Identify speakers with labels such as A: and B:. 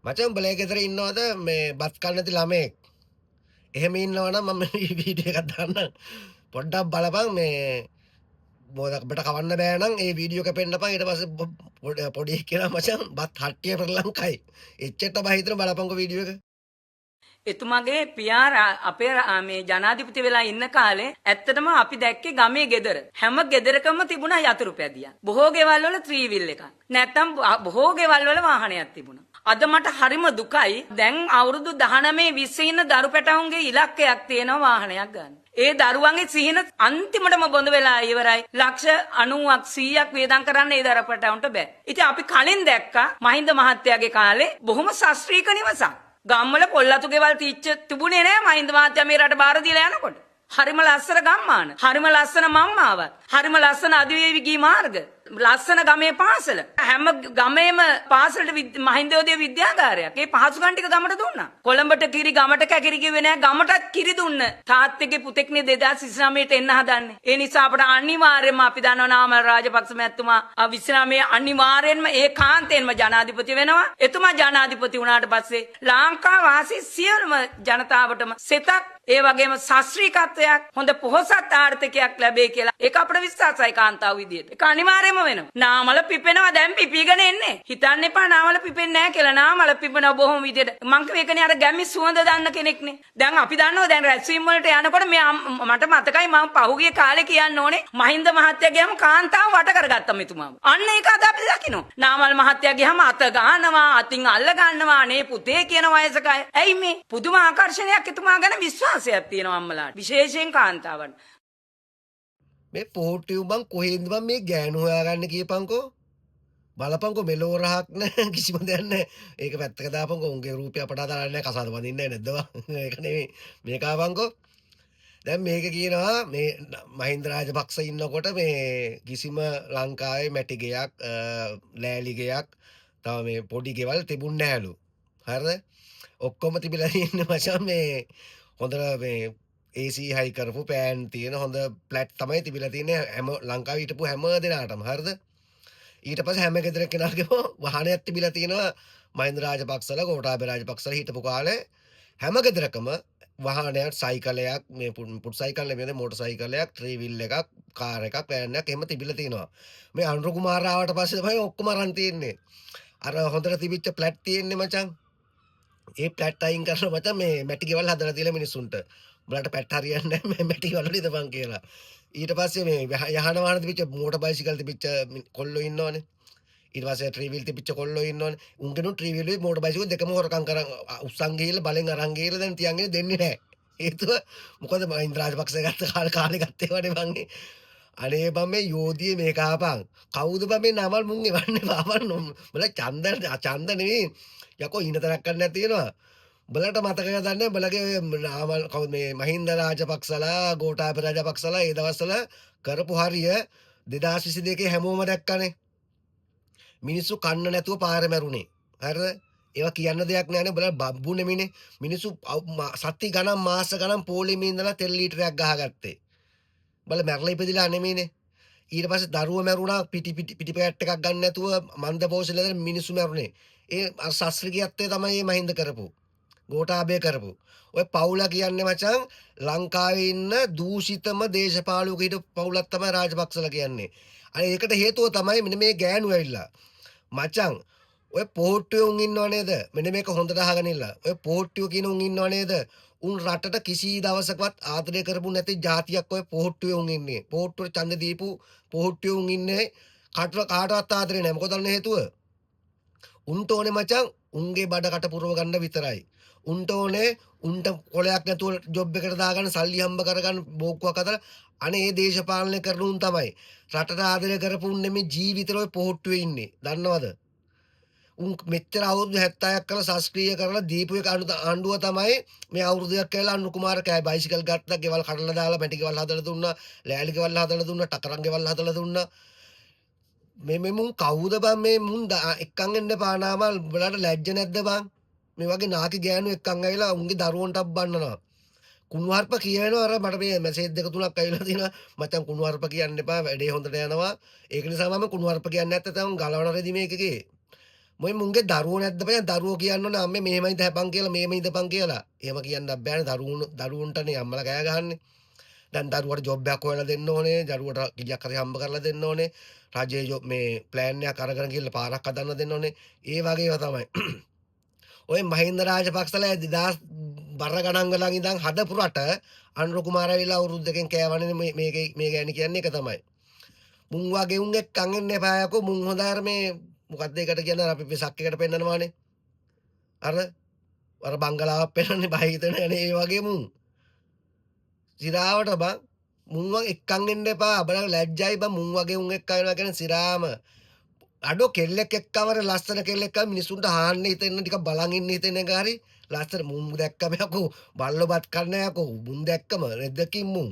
A: මචං උඹලා ගෙදර ඉන්නවද මේ බත් කන්න නැති ළමයෙක්? එහෙම ඉන්නවනම් මම මේ වීඩියෝ එකක් දාන්නම්. පොඩ්ඩක් බලපන් මේ මොකද අපිට කවන්න බෑ නම් ඒ වීඩියෝ එක පෙන්නපන් ඊට පස්සේ පොඩි එක්කෙනා මචං බත් හට්ටිය පෙරලන් කයි. එච්චරට බය හිතන බලපන්කෝ වීඩියෝ එක.
B: එතුමාගේ පියා අපේ මේ ජනාධිපති වෙලා ඉන්න කාලේ ඇත්තටම අපි දැක්කේ ගමේ ගෙදර. හැම ගෙදරකම තිබුණා යතුරු පැදියක්. බොහෝ ගෙවල් වල 3 wheel එකක්. නැත්තම් බොහෝ ගෙවල් වල වාහනයක් තිබුණා. අද මට හරිම දුකයි. දැන් අවුරුදු 19 20 ඉන්න දරු පැටවුන්ගේ ඉලක්කයක් තියෙනවා වාහනයක් ගන්න. ඒ දරුවන්ගේ සිහින අන්තිමටම බොඳ වෙලා ඉවරයි. ලක්ෂ 90ක් 100ක් වේදම් කරන්න ඒ දරු පැටවුන්ට බෑ. ඉතින් අපි කලින් දැක්කා මහින්ද මහත්තයාගේ කාලේ බොහොම ශාස්ත්‍රීය නිවසක්. ගම්වල පොල්ලතු ගෙවල් තිච්ච තිබුණේ නෑ මහින්ද මහත්තයා මේ රට බාර දීලා යනකොට. හරිම ලස්සන ගම්මාන. හරිම ලස්සන මම්මාවත්. හරිම ලස්සන අධිවේවි ගී මාර්ග. ලස්සන ගමේ පාසල. හැම ගමේම පාසලට මහින්දෝදය විද්‍යාගාරයක්. ඒ පහසුකම් ටික ගමට දුන්නා. කොළඹට කිරි ගමට කැකිරි කිව්වේ නෑ ගමටත් කිරි දුන්න. තාත්තගේ පුතෙක්නේ 2029ට එන්න හදන්නේ. ඒ නිසා අපට අනිවාර්යයෙන්ම අපි දන්නවා නාමල් රාජපක්ෂ මැතිතුමා 29 අනිවාර්යයෙන්ම ඒකාන්තයෙන්ම ජනාධිපති වෙනවා. එතුමා ජනාධිපති වුණාට පස්සේ ලංකා වාසී සියලුම ජනතාවටම සෙතක් ඒ වගේම ශාස්ත්‍රීයත්වයක් හොඳ පොහොසත් ආර්ථිකයක් ලැබේ කියලා ඒක අපේ විශ්වාසයි කාන්තාව විදියට. ඒක අනිවාර්යයෙන්ම වෙනවා. නාමල පිපෙනවා දැන් පිපීගෙන එන්නේ. හිතන්න එපා නාමල පිපෙන්නේ නැහැ කියලා. නාමල පිපෙනවා බොහොම විදියට. මං කිව්ව එකනේ අර ගැමි සුවඳ දන්න කෙනෙක්නේ. දැන් අපි දන්නවා දැන් රැස්වීම වලට යනකොට මට මතකයි මම පහුගිය කාලේ කියන්න ඕනේ මහින්ද මහත්තයා ගියාම කාන්තාව වට කරගත්තා මෙතුමාව. අන්න ඒක අද අපි දකිනවා. නාමල් මහත්තයා ගියාම අත ගන්නවා, අතින් අල්ල ගන්නවා, අනේ පුතේ කියන වයසකයි. ඇයි මේ පුදුම ආකර්ෂණයක් එතුමා ගැන විශ්වාසයක් තියෙනවා අම්මලාට. විශේෂයෙන් කාන්තාවන්.
A: මේ පොට්ටියු බං කොහෙන්ද බං මේ ගෑනු හොයාගන්න කියපන්කෝ. බලපන්කෝ මෙලෝ රහක් නැහැ කිසිම දෙයක් නැහැ. ඒක පැත්තක දාපන්කෝ උන්ගේ රූපය අපට අදාළ නැහැ කසාද බඳින්නේ නැද්ද බං. ඒක නෙමෙයි මේක ආපන්කෝ. දැන් මේක කියනවා මේ මහින්ද රාජපක්ෂ ඉන්නකොට මේ කිසිම ලංකාවේ මැටි ගෙයක් ලෑලි ගෙයක් තව මේ පොඩි ගෙවල් තිබුණ නැහැලු. හරිද? ඔක්කොම තිබිලා ඉන්නේ මචං මේ හොඳට මේ AC හයි කරපු පෑන් තියෙන හොඳ ෆ්ලැට් තමයි තිබිලා තියෙන්නේ හැම ලංකාවේ හිටපු හැම දෙනාටම. හරිද? ඊට පස්සේ හැම ගෙදර කෙනාගේම වාහනයක් තිබිලා තියෙනවා මහින්ද රාජපක්ෂලා ගෝඨාභය රාජපක්ෂලා හිටපු කාලේ හැම ගෙදරකම වාහනයක් සයිකලයක් මේ පුට් සයිකල් නෙමෙයි මෝටර් සයිකලයක් ත්‍රී වීල් එකක් කාර් එකක් වෑන් එකක් එහෙම තිබිලා තියෙනවා. මේ අනුර කුමාර ආවට පස්සේ තමයි ඔක්කොම අරන් තියෙන්නේ. අර හොඳට තිබිච්ච ෆ්ලැට් තියෙන්නේ මචං. ඒ ෆ්ලැට් අයින් කරලා මචං මේ මැටි ගෙවල් හදලා තියලා මිනිස්සුන්ට. උඹලට පැට් හරියන්නේ නැහැ මැටි ගෙවල් වල ඉඳපන් කියලා. ඊට පස්සේ මේ යහන වාහන තිබිච්ච මෝටර් බයිසිකල් තිබිච්ච කොල්ලෝ ඉන්නවනේ. ඊට පස්සේ ත්‍රී වීල් තිබිච්ච කොල්ලෝ ඉන්නවනේ. උන්ගෙනු ත්‍රී වීල් වල මෝටර් බයිසිකල් දෙකම හොරකම් කරන් උස්සන් ගිහලා බලෙන් අරන් ගිහලා දැන් තියන්නේ දෙන්නේ නැහැ. හේතුව මොකද මහින්ද රාජපක්ෂ ගත්ත කාලේ ගත්තේ වනේ මං. අනේ බම් මේ යෝධිය මේක ආපන්. කවුද බම් මේ නමල් මුන් එවන්නේ බාපන් බල ඡන්ද නෙවෙයි. යකෝ ඉනතරක් ගන්න තියෙනවා. බලට මතකද දන්නේ බලගේ නාමල් කවුද මේ මහින්ද රාජපක්ෂලා ගෝඨාභය රාජපක්ෂලා ඒ දවස්වල කරපු හරිය 2022 හැමෝම දැක්කනේ. මිනිස්සු කන්න නැතුව පාරේ මැරුණේ. හරිද? ඒවා කියන්න දෙයක් නෑනේ. බලන්න බබ්බු නෙමෙයිනේ. මිනිස්සු සති ගණන් මාස ගණන් පොලිමේ ඉඳලා තෙල් ලීටරයක් ගහගත්තේ. බල මැරලා ඉපදිලා නෙමෙයිනේ. ඊට පස්සේ දරුවෝ මැරුණා පිටි පැට් එකක් ගන්න නැතුව මන්ද පෝෂිතලා මිනිස්සු මැරුණේ. ඒ ශාස්ත්‍රීයත්වයේ තමයි මේ මහින්ද කරපු. ගෝඨාභය කරපු. ඔය පවුල කියන්නේ මචං ලංකාවේ ඉන්න දූෂිතම දේශපාලුවක හිටපු පවුලක් තමයි රාජපක්ෂලා කියන්නේ. අනේ ඒකට හේතුව තමයි මෙන්න මේ ගෑනු ඇවිල්ලා. මචං ඔය පොහොට්ටුවේ උන් ඉන්නව නේද? මෙන්න මේක හොඳට අහගෙන ඉන්න. ඔය පොහොට්ටුව කියන උන් ඉන්නව නේද? උන් රටට කිසි දවසකවත් ආදරය කරපු නැති જાතියක් ඔය පොහොට්ටුවේ උන් ඉන්නේ. පොහොට්ටුවට ඡන්ද දීපු පොහොට්ටුවේ උන් ඉන්නේ කාටවත් ආදරේ නැහැ. මොකද දන්නේ හේතුව? උන්ට ඕනේ මචං උන්ගේ බඩකට පුරව ගන්න විතරයි. උන්ට ඕනේ උන්ට කොලයක් නැතුව ජොබ් එකට දාගන්න සල්ලි හම්බ කරගන්න බෝක්කුවක් අතර අනේ ඒ දේශපාලනය කරන උන් තමයි. රටට ආදරය කරපු උන් නෙමේ ජීවිතේ ඔය පොහොට්ටුවේ ඉන්නේ. දන්නවද? උන් මෙච්චර අවුරුදු 70ක් කරලා ශාස්ත්‍රීය කරලා දීපු එක ආණ්ඩුව තමයි මේ අවුරුදුයක් කියලා අනුර කුමාර කෑ බයිසිකල් ගත්තා ගෙවල් කඩලා දාලා මැටි ගෙවල් හදලා දුන්නා ලෑලි ගෙවල් හදලා දුන්නා ටකරන් ගෙවල් හදලා දුන්නා මේ මුන් කවුද බං මේ මුන් එක්කන් එන්න පානාමල් බලන්න ලැජ්ජ නැද්ද බං මේ වගේ නාකි ගෑනු එක්කන් ඇවිලා උන්ගේ දරුවන්ට බන්නනවා කුණුහරුප කියනවා අර මට මේ මැසේජ් දෙක තුනක් ඇවිල්ලා තියෙනවා මචං කුණුහරුප කියන්න එපා වැඩේ හොඳට යනවා ඒක නිසා මම කුණුහරුප කියන්නේ නැත්නම් ගලවන රෙදි මේකේ මොයි මුන්ගේ දරුවෝ නැද්ද බෑ දරුවෝ කියන්න ඕනේ අම්මේ මෙහෙමයි දහපන් කියලා මෙහෙම ඉඳපන් කියලා. එහෙම කියන්න බෑනේ දරුවන්ටනේ අම්මලා කෑ ගහන්නේ. දැන් දරුවට ජොබ් එකක් හොයලා දෙන්න ඕනේ. දරුවට කිලියක් හරි හම්බ කරලා දෙන්න ඕනේ. රජයේ මේ ප්ලෑන් එකක් අරගෙන ගිහලා පාරක් හදන්න දෙන්න ඕනේ. ඒ වගේ ඒවා තමයි. ඔය මහින්ද රාජපක්ෂලා 2000 බර ගණන් වලින් ඉඳන් හදපු රට අනුර කුමාර ඇවිල්ලා අවුරුදු දෙකෙන් කෑවනේ මේ ගෑණි කියන්නේ ඒක තමයි. මුන් වගේ උන් එක්කන් එන්න එපා යකෝ මුන් හොඳ අර මේ මොකක්ද ඒකට කියන්නේ අපි වෙසක් එකට පෙන්නනවානේ. අර බංගලාවක් පෙන්නන්නේ බය හිතන යන්නේ ඒ වගේ මුන්. සිරාවට බං මුන් වගේ එක්කන් එන්න එපා. බලන්න ලැජ්ජයි බං මුන් වගේ උන් එක්ක වෙනවා කියන්නේ සිරාම. අඩෝ කෙල්ලෙක් එක්කම ලස්සන කෙල්ලෙක් එක්ක මිනිසුන්ට හාන්න හිතෙන්න ටිකක් බලන් ඉන්න හිතෙන එක හරි ලස්සන මුන් දැක්කම යකෝ බල්ලොබත් කන්න යකෝ මුන් දැක්කම රෙද්දකින් මුන්